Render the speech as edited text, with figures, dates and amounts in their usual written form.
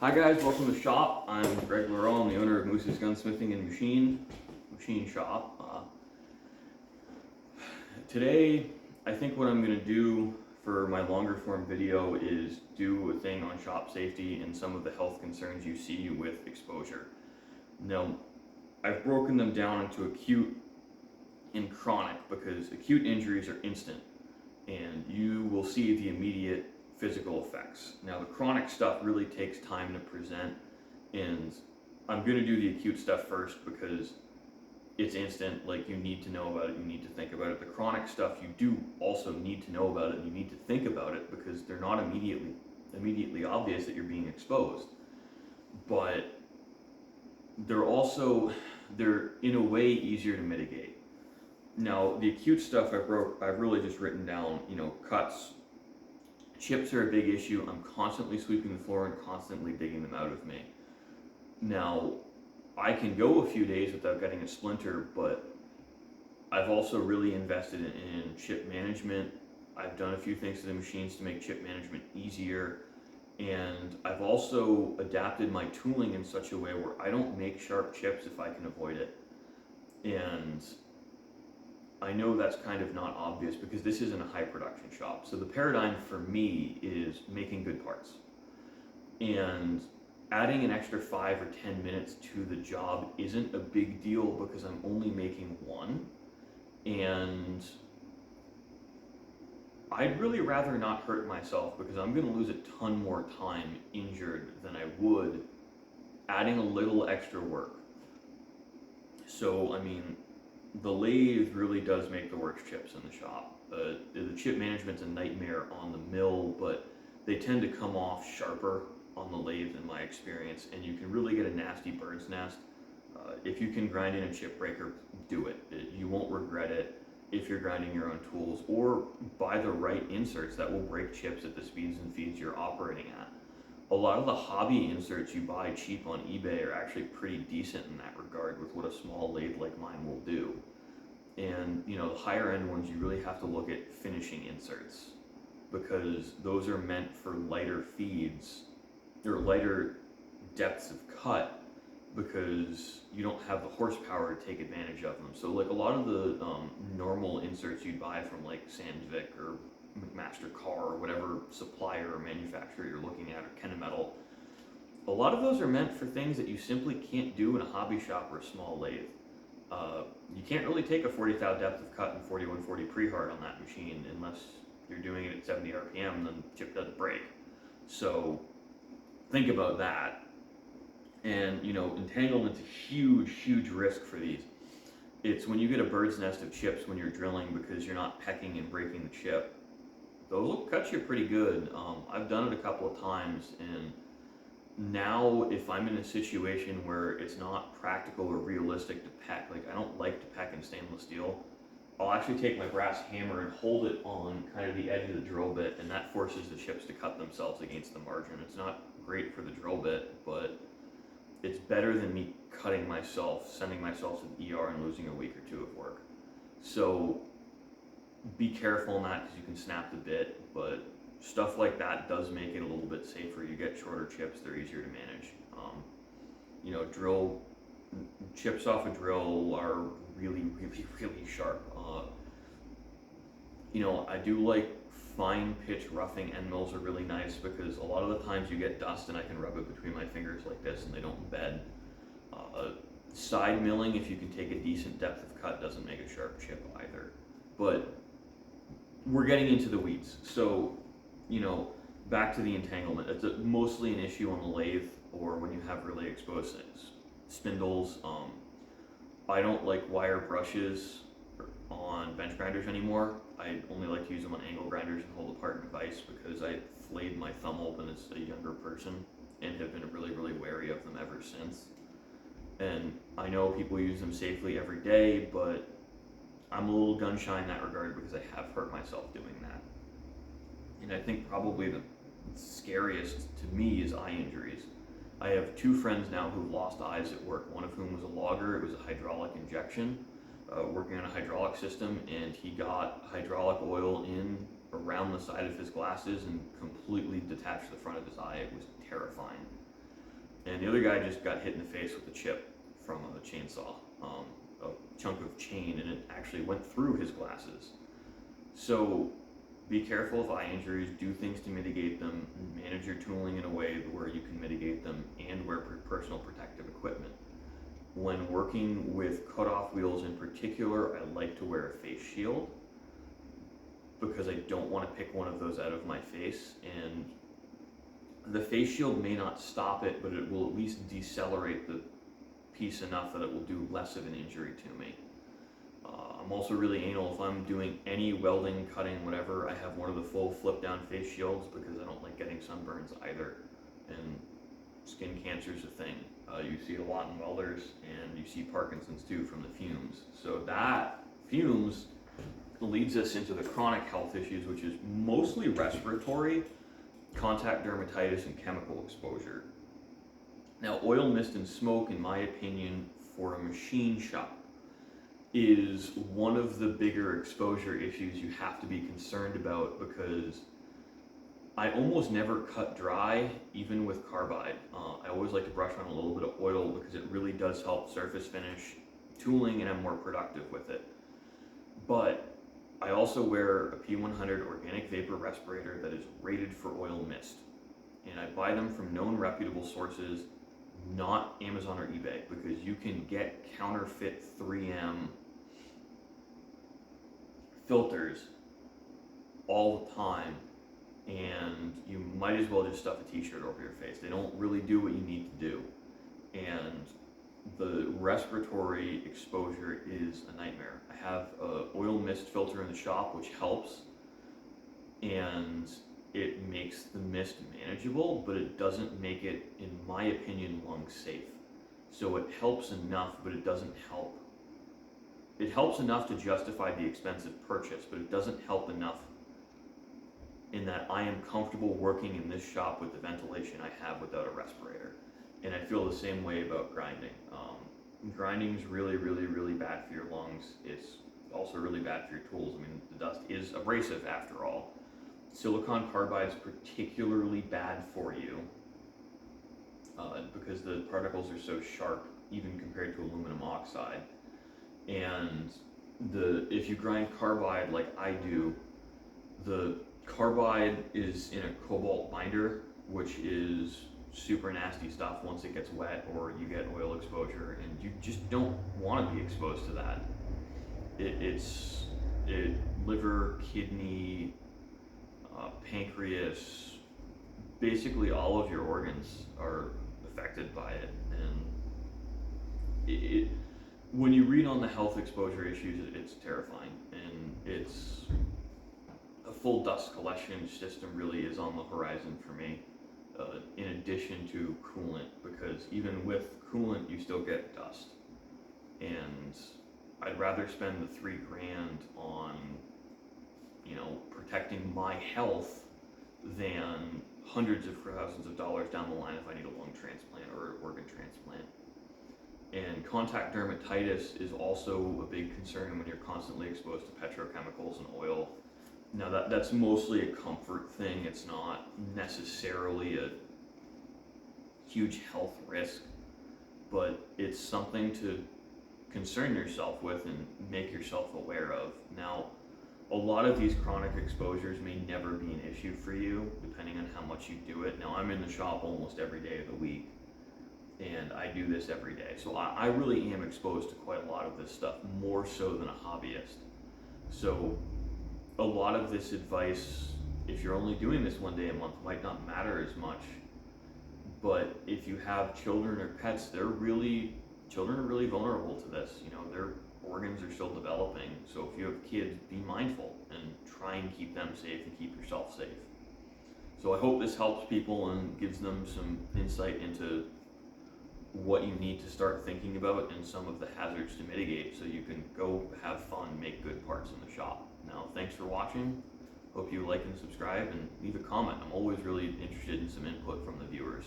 Hi guys, welcome to the shop. I'm Greg Laurel. I'm the owner of Moose's Gunsmithing and Machine Shop. Today, I think what I'm going to do for my longer form video is do a thing on shop safety and some of the health concerns you see with exposure. Now, I've broken them down into acute and chronic because acute injuries are instant and you will see the immediate physical effects. Now, the chronic stuff really takes time to present, and I'm going to do the acute stuff first because it's instant. Like, you need to know about it, you need to think about it. The chronic stuff, you do also need to know about it, and you need to think about it because they're not immediately obvious that you're being exposed, but they're in a way easier to mitigate. Now, the acute stuff I've really just written down, cuts. Chips are a big issue. I'm constantly sweeping the floor and constantly digging them out of me. Now, I can go a few days without getting a splinter, but I've also really invested in chip management. I've done a few things to the machines to make chip management easier, and I've also adapted my tooling in such a way where I don't make sharp chips if I can avoid it. And I know that's kind of not obvious because this isn't a high production shop. So the paradigm for me is making good parts. And adding an extra 5 or 10 minutes to the job isn't a big deal because I'm only making one. And I'd really rather not hurt myself because I'm going to lose a ton more time injured than I would adding a little extra work. So, I mean, the lathe really does make the worst chips in the shop. The chip management's a nightmare on the mill, but they tend to come off sharper on the lathe in my experience, and you can really get a nasty bird's nest. If you can grind in a chip breaker, do it. You won't regret it if you're grinding your own tools, or buy the right inserts that will break chips at the speeds and feeds you're operating at. A lot of the hobby inserts you buy cheap on eBay are actually pretty decent in that regard with what a small lathe like mine will do. And the higher end ones, you really have to look at finishing inserts because those are meant for lighter feeds or lighter depths of cut because you don't have the horsepower to take advantage of them. So like a lot of the normal inserts you'd buy from like Sandvik or McMaster Carr or whatever supplier or manufacturer you're looking at, or Kennametal, a lot of those are meant for things that you simply can't do in a hobby shop or a small lathe. You can't really take a 40 thou depth of cut and 4140 pre-hard on that machine unless you're doing it at 70 RPM, and then the chip doesn't break. So think about that. And entanglement's a huge risk for these. It's when you get a bird's nest of chips when you're drilling because you're not pecking and breaking the chip. Those will cut you pretty good. I've done it a couple of times, and now if I'm in a situation where it's not practical or realistic to peck, like I don't like to peck in stainless steel, I'll actually take my brass hammer and hold it on kind of the edge of the drill bit, and that forces the chips to cut themselves against the margin. It's not great for the drill bit, but it's better than me cutting myself, sending myself to the ER and losing a week or two of work. So be careful on that because you can snap the bit, but stuff like that does make it a little bit safer. You get shorter chips, they're easier to manage. Drill chips off a drill are really sharp. I do like fine pitch roughing end mills are really nice because a lot of the times you get dust and I can rub it between my fingers like this and they don't bed. Side milling, if you can take a decent depth of cut, doesn't make a sharp chip either. But we're getting into the weeds. So, back to the entanglement. It's mostly an issue on the lathe or when you have really exposed spindles. I don't like wire brushes on bench grinders anymore. I only like to use them on angle grinders and hold apart device because I flayed my thumb open as a younger person and have been really wary of them ever since. And I know people use them safely every day, but I'm a little gun shy in that regard because I have hurt myself doing that. And I think probably the scariest to me is eye injuries. I have two friends now who've lost eyes at work, one of whom was a logger. It was a hydraulic injection, working on a hydraulic system, and he got hydraulic oil in around the side of his glasses and completely detached the front of his eye. It was terrifying. and the other guy just got hit in the face with a chip from a chainsaw, a chunk of chain, and it actually went through his glasses. So be careful of eye injuries, do things to mitigate them, manage your tooling in a way where you can mitigate them, and wear personal protective equipment. When working with cutoff wheels in particular, I like to wear a face shield because I don't want to pick one of those out of my face, and the face shield may not stop it, but it will at least decelerate the piece enough that it will do less of an injury to me. I'm also really anal if I'm doing any welding, cutting, whatever. I have one of the full flip down face shields because I don't like getting sunburns either, and skin cancer is a thing. You see it a lot in welders, and you see Parkinson's too from the fumes. So that fumes leads us into the chronic health issues, which is mostly respiratory, contact dermatitis, and chemical exposure. Now, oil, mist, and smoke, in my opinion, for a machine shop, is one of the bigger exposure issues you have to be concerned about, because I almost never cut dry, even with carbide. I always like to brush on a little bit of oil because it really does help surface finish tooling, and I'm more productive with it. But I also wear a P100 organic vapor respirator that is rated for oil mist, and I buy them from known reputable sources, not Amazon or eBay, because you can get counterfeit 3M filters all the time, and you might as well just stuff a t-shirt over your face. They don't really do what you need to do, and the respiratory exposure is a nightmare. I have a oil mist filter in the shop, which helps, and it makes the mist manageable, but it doesn't make it, in my opinion, lung safe. So it helps enough, but it doesn't help. It helps enough to justify the expensive purchase, but it doesn't help enough in that I am comfortable working in this shop with the ventilation I have without a respirator. And I feel the same way about grinding. Grinding is really, really, really bad for your lungs. It's also really bad for your tools. I mean, the dust is abrasive after all. Silicon carbide is particularly bad for you because the particles are so sharp, even compared to aluminum oxide. And if you grind carbide like I do, the carbide is in a cobalt binder, which is super nasty stuff once it gets wet or you get oil exposure, and you just don't want to be exposed to that. It's liver, kidney, pancreas, basically all of your organs are affected by it. And when you read on the health exposure issues, it's terrifying, and it's a full dust collection system really is on the horizon for me, in addition to coolant, because even with coolant you still get dust, and I'd rather spend the $3,000 on, protecting my health than hundreds of thousands of dollars down the line if I need a lung transplant or an organ transplant. And contact dermatitis is also a big concern when you're constantly exposed to petrochemicals and oil. Now that's mostly a comfort thing. It's not necessarily a huge health risk, but it's something to concern yourself with and make yourself aware of. Now, a lot of these chronic exposures may never be an issue for you, depending on how much you do it. Now, I'm in the shop almost every day of the week, and I do this every day. So I really am exposed to quite a lot of this stuff, more so than a hobbyist. So a lot of this advice, if you're only doing this one day a month, might not matter as much. But if you have children or pets, children are really vulnerable to this. Their organs are still developing. So if you have kids, be mindful and try and keep them safe and keep yourself safe. So I hope this helps people and gives them some insight into what you need to start thinking about and some of the hazards to mitigate, so you can go have fun, make good parts in the shop. Now, thanks for watching. Hope you like and subscribe and leave a comment. I'm always really interested in some input from the viewers.